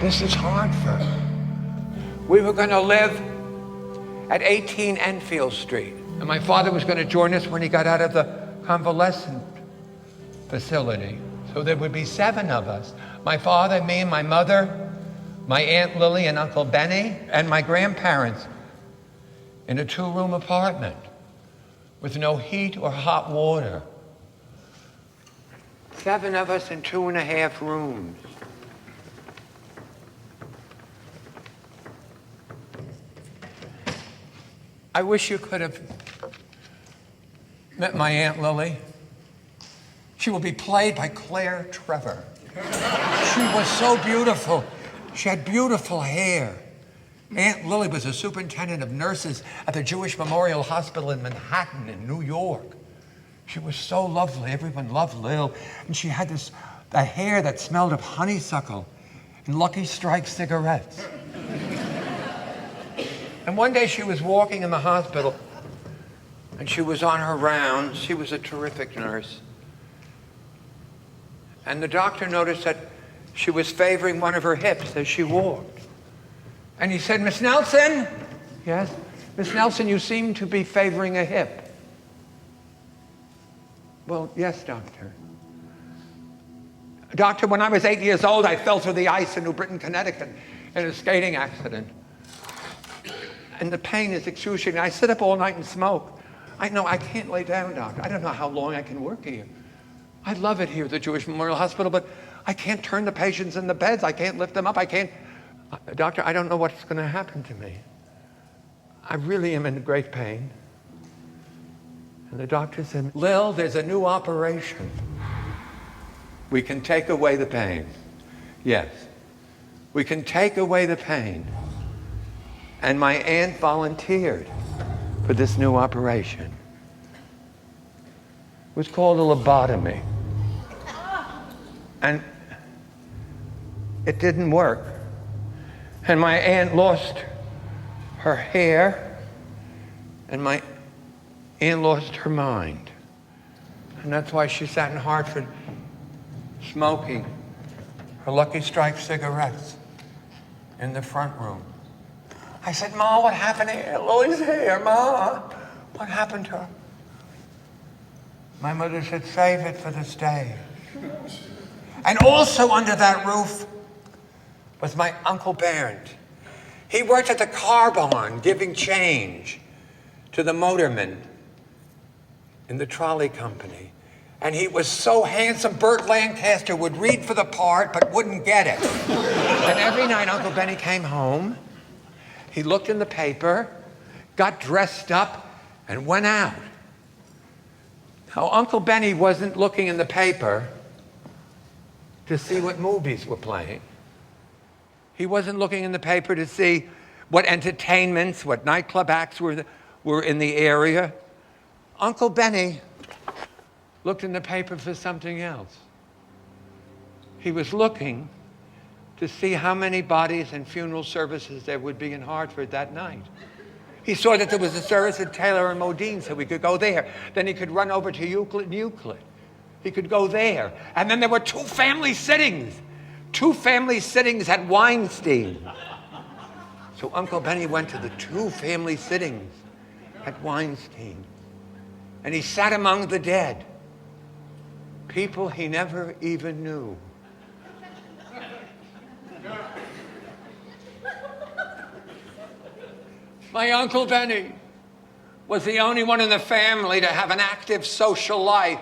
This is Hartford. We were going to live at 18 Enfield Street. And my father was going to join us when he got out of the convalescent facility. So there would be 7 of us. My father, me, and my mother, my Aunt Lily and Uncle Benny, and my grandparents in a 2-room apartment with no heat or hot water. 7 of us in 2.5 rooms. I wish you could have met my Aunt Lily. She will be played by Claire Trevor. She was so beautiful. She had beautiful hair. Aunt Lily was a superintendent of nurses at the Jewish Memorial Hospital in Manhattan in New York. She was so lovely. Everyone loved Lil. And she had that hair that smelled of honeysuckle and Lucky Strike cigarettes. And one day she was walking in the hospital and she was on her rounds. She was a terrific nurse. And the doctor noticed that she was favoring one of her hips as she walked. And he said, "Miss Nelson?" "Yes?" "Miss Nelson, you seem to be favoring a hip." "Well, yes, doctor." "Doctor, when I was 8 years old, I fell through the ice in New Britain, Connecticut in a skating accident. And the pain is excruciating. I sit up all night and smoke. I know I can't lay down, doctor. I don't know how long I can work here. I love it here at the Jewish Memorial Hospital, but I can't turn the patients in the beds. I can't lift them up. I can't. Doctor, I don't know what's going to happen to me. I really am in great pain." And the doctor said, "Lil, there's a new operation. We can take away the pain." "Yes, we can take away the pain." And my aunt volunteered for this new operation. It was called a lobotomy. And it didn't work. And my aunt lost her hair, and my aunt lost her mind. And that's why she sat in Hartford smoking her Lucky Strike cigarettes in the front room. I said, "Ma, what happened to Aunt Lily's hair, Ma? What happened to her?" My mother said, "Save it for the stage." And also under that roof was my Uncle Bernd. He worked at the car barn giving change to the motormen in the trolley company. And he was so handsome, Burt Lancaster would read for the part but wouldn't get it. And every night Uncle Benny came home, he looked in the paper, got dressed up, and went out. Now, Uncle Benny wasn't looking in the paper to see what movies were playing. He wasn't looking in the paper to see what entertainments, what nightclub acts were in the area. Uncle Benny looked in the paper for something else. He was looking to see how many bodies and funeral services there would be in Hartford that night. He saw that there was a service at Taylor and Modine, so we could go there. Then he could run over to Euclid and Euclid. He could go there. And then there were 2 family sittings. 2 family sittings at Weinstein. So Uncle Benny went to the 2 family sittings at Weinstein. And he sat among the dead. People he never even knew. My Uncle Benny was the only one in the family to have an active social life.